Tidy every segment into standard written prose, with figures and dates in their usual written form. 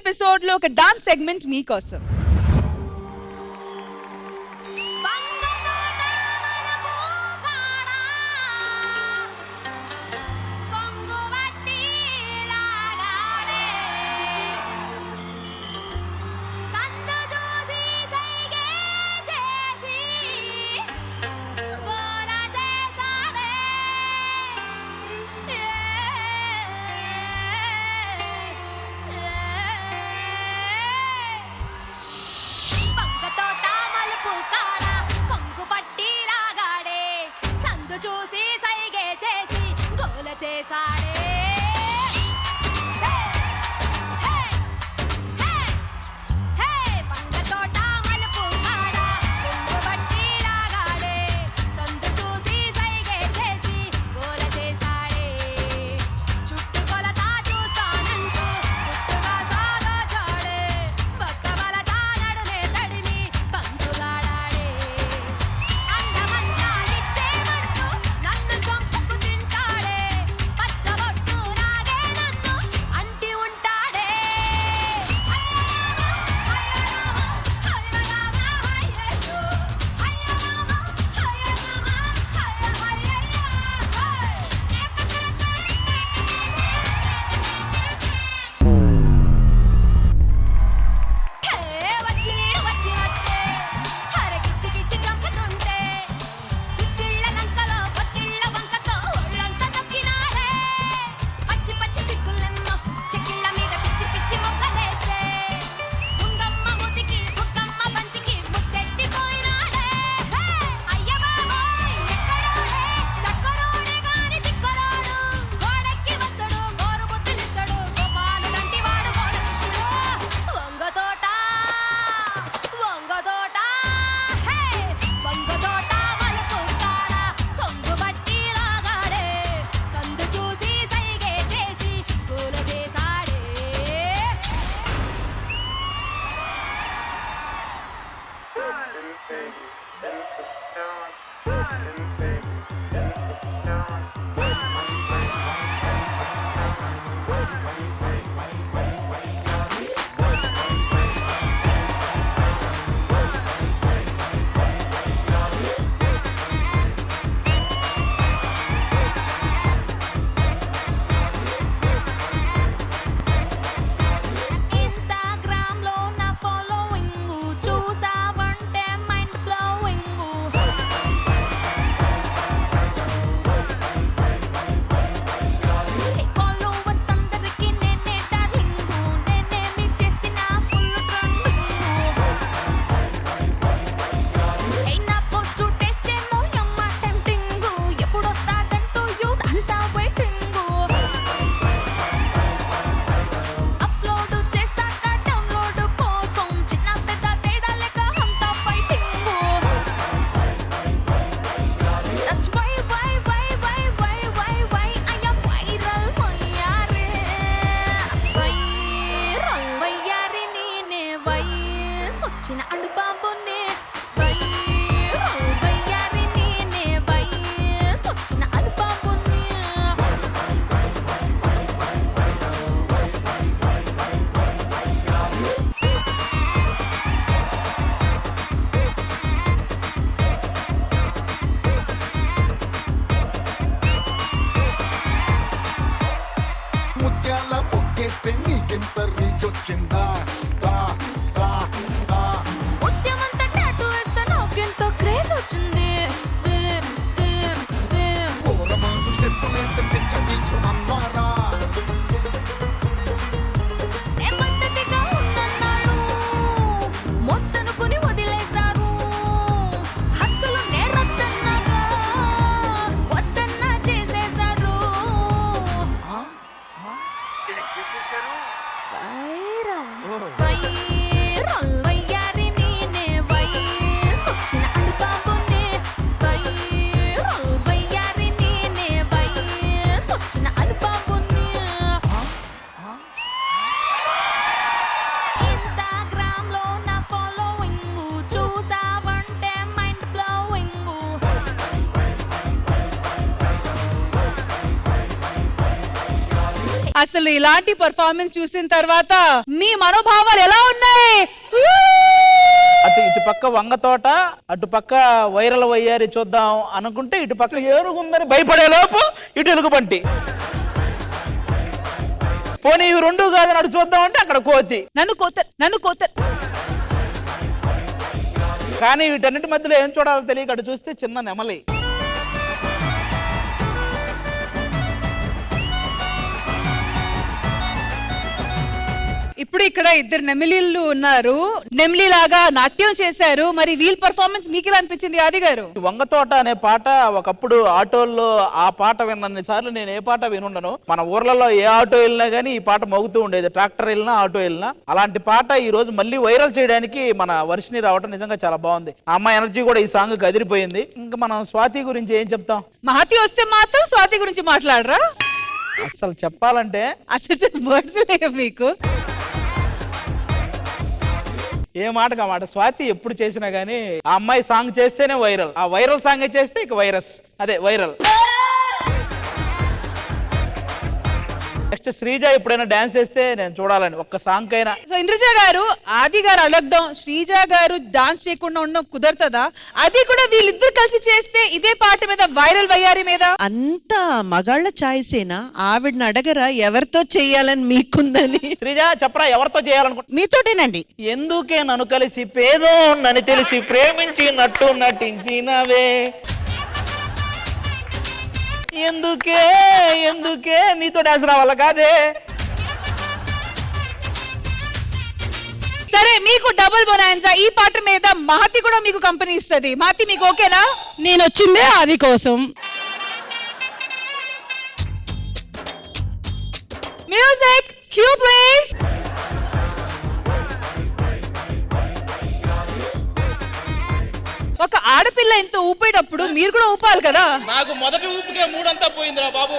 Episode లో ఒక dance segment మీకోసం. చూసి సైగే చేసి గోల చేసాడే నీకెంత రీచ్ వచ్చిందా ఉద్యమంతా టాటూ వేస్తే నాకెంత క్రేజ్ వచ్చింది మాసు స్టెప్ వేస్తే పిచ్చ బీచ్ అన్నారా పద్ధతిగా ఉందన్నాడు మొత్తనుకుని వదిలేశారు హద్దులు నేరొద్దన్నాగా వద్దన్నా చేసేశారు వైరల్ అసలు ఇలాంటి పర్ఫార్మెన్స్ చూసిన తర్వాత మీ మనోభావాలు ఎలా ఉన్నాయి? అటు ఇటు పక్క వంగ తోట, అటు పక్క వైరల్ వయ్యారి చూద్దాం అనుకుంటే ఇటు పక్క ఏనుగుందని భయపడే లోపు ఇటు ఎలుగుబంటి. పోనీ ఇవి రెండు కాదని అటు చూద్దాం అంటే అక్కడ కోతి. నన్ను కోత కానీ వీటన్నిటి మధ్యలో ఏం చూడాలో తెలియక అటు చూస్తే చిన్న నెమలి. ఇప్పుడు ఇక్కడ ఇద్దరు నెమిలీలు ఉన్నారు, నెమిలిలాగా నాట్యం చేశారు. మరి వీల్ పర్ఫార్మెన్స్ మీకు ఎలా అనిపించింది ఆది గారు? వంగ తోట అనే పాట ఒకప్పుడు ఆటోల్లో ఆ పాట విన్నన్ని సార్లు నేను ఏ పాట వినుండను. మన ఊర్లలో ఏ ఆటో వెళ్ళినా గానీ ఈ పాట మోగుతూ ఉండేది, ట్రాక్టర్ వెళ్ళినా ఆటో వెళ్ళినా. అలాంటి పాట ఈ రోజు మళ్ళీ వైరల్ చేయడానికి మన వర్షిని రావటం నిజంగా చాలా బాగుంది. ఆ అమ్మాయి ఎనర్జీ కూడా ఈ సాంగ్ కి అదిరిపోయింది. ఇంకా మనం స్వాతి గురించి ఏం చెప్తాం? మహతి వస్తే మాత్రం స్వాతి గురించి మాట్లాడరా? అసలు చెప్పాలంటే అసలు వర్డ్స్ లేవు మీకు. ఏ మాటగా మాట. స్వాతి ఎప్పుడు చేసినా గానీ ఆ అమ్మాయి సాంగ్ చేస్తేనే వైరల్, ఆ వైరల్ సాంగ్ చేస్తే ఇక వైరస్, అదే వైరల్. నెక్స్ట్ శ్రీజ ఎప్పుడైనా డాన్స్ చేస్తే నేను చూడాలని ఒక్క సాంగ్ అయినా. సో ఇంద్రజ గారు, ఆది గారు అడగడం, శ్రీజ గారు డాన్స్ చేయకుండా ఉండడం కుదరతదా? అది కూడా వీళ్ళిద్దరు కలిసి చేస్తే ఇదే పాట మీద వైరల్ వయ్యారి మీద. అంత మగాళ్ళ ఛాయిసేనా? ఆవిడని అడగరా ఎవరితో చెయ్యాలని మీకుందని? శ్రీజ చెప్పరా ఎవరితో చేయాలనుకుంటా? మీతోటేనండి. ఎందుకే నన్ను కలిసి పేదో నన్ను తెలిసి ప్రేమించినట్టు నటించినవే, ఎందుకే ఎందుకే నీతో డాన్స్ రావాల కాదే. సరే, మీకు డబుల్ బొనాన్సా. ఈ పాట మీద మహతి కూడా మీకు కంపెనీ ఇస్తుంది. మహతి మీకు ఓకేనా? నేను వచ్చిందే ఆది కోసం. Music cue please. ఒక ఆడపిల్ల ఇంత ఊపేటప్పుడు మీరు కూడా ఊపాలి కదా. నాకు మొదటి ఊపికే మూడంతా పోయిందిరా బాబు.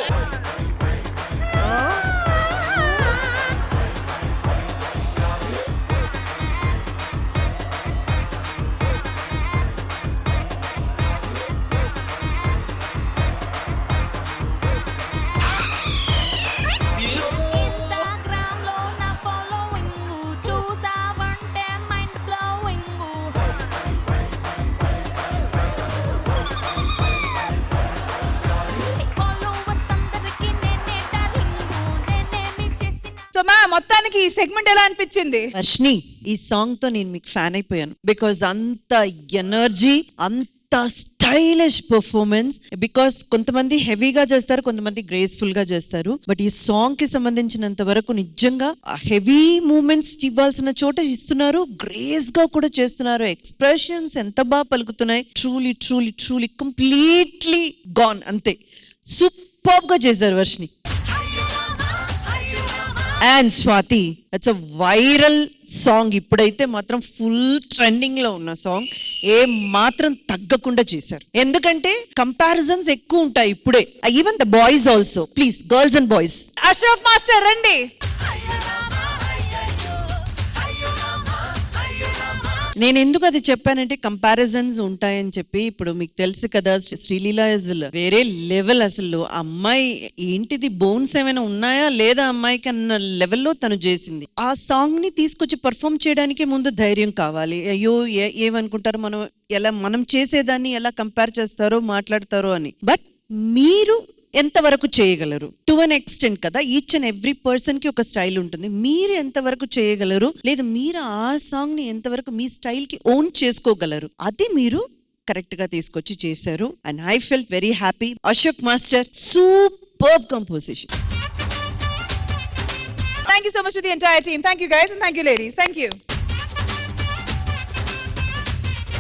ఇన్‌స్టాగ్రామ్ లో నా ఫాలోయింగ్ చూసావంటే మైండ్ బ్లోయింగ్. ఫాలోవర్స్ అందరికి నేనే డార్లింగ్, నేనేమి చేసినా. సో మా మొత్తానికి ఈ సెగ్మెంట్ ఎలా అనిపించింది? వర్షిని, ఈ సాంగ్ తో నేను మీకు ఫ్యాన్ అయిపోయాను. బికాజ్ అంత ఎనర్జీ, అంత స్టైలిష్ పర్ఫార్మెన్స్. బికాస్ కొంతమంది హెవీగా చేస్తారు, కొంతమంది గ్రేస్ఫుల్ గా చేస్తారు. బట్ ఈ సాంగ్ కి సంబంధించినంత వరకు నిజంగా హెవీ మూమెంట్స్ ఇవ్వాల్సిన చోట ఇస్తున్నారు, గ్రేస్ గా కూడా చేస్తున్నారు. ఎక్స్ప్రెషన్స్ ఎంత బాగా పలుకుతున్నాయి. Truly truly truly completely gone. అంతే సూపర్ గా చేశారు Varshini. And Swathi, it's a viral song. ఇప్పుడైతే మాత్రం ఫుల్ ట్రెండింగ్ లో ఉన్న సాంగ్. ఏ మాత్రం తగ్గకుండా చేశారు. ఎందుకంటే కంపారిజన్స్ ఎక్కువ ఉంటాయి ఇప్పుడే. Even the boys also. Please girls and boys. Ashraf master రండి. నేను ఎందుకు అది చెప్పానంటే కంపారిజన్స్ ఉంటాయని చెప్పి. ఇప్పుడు మీకు తెలుసు కదా, శ్రీలీల ఇస్ వేరే లెవెల్. అసలు అమ్మాయి ఏంటిది, బోన్స్ ఏమైనా ఉన్నాయా లేదా అమ్మాయికి అన్న లెవెల్లో తను చేసింది. ఆ సాంగ్ ని తీసుకొచ్చి పర్ఫామ్ చేయడానికి ముందు ధైర్యం కావాలి. అయ్యో ఏమనుకుంటారు, మనం చేసేదాన్ని ఎలా కంపేర్ చేస్తారో మాట్లాడతారో అని. బట్ మీరు ఎంతవరకు చేయగలరు? టు అన్ ఎక్స్టెంట్ కదా, ఈచ్ అండ్ ఎవ్రీ పర్సన్ కి ఒక స్టైల్ ఉంటుంది. మీరు ఎంతవరకు చేయగలరు, లేదు మీరు ఆ సాంగ్ ని ఎంతవరకు మీ స్టైల్ కి ఓన్ చేసుకోగలరు, అది మీరు కరెక్ట్ గా తీసుకొచ్చి చేశారు. And I felt very happy. Ashok master, superb composition. Thank you so much to the entire team. Thank you guys and thank you ladies. Thank you.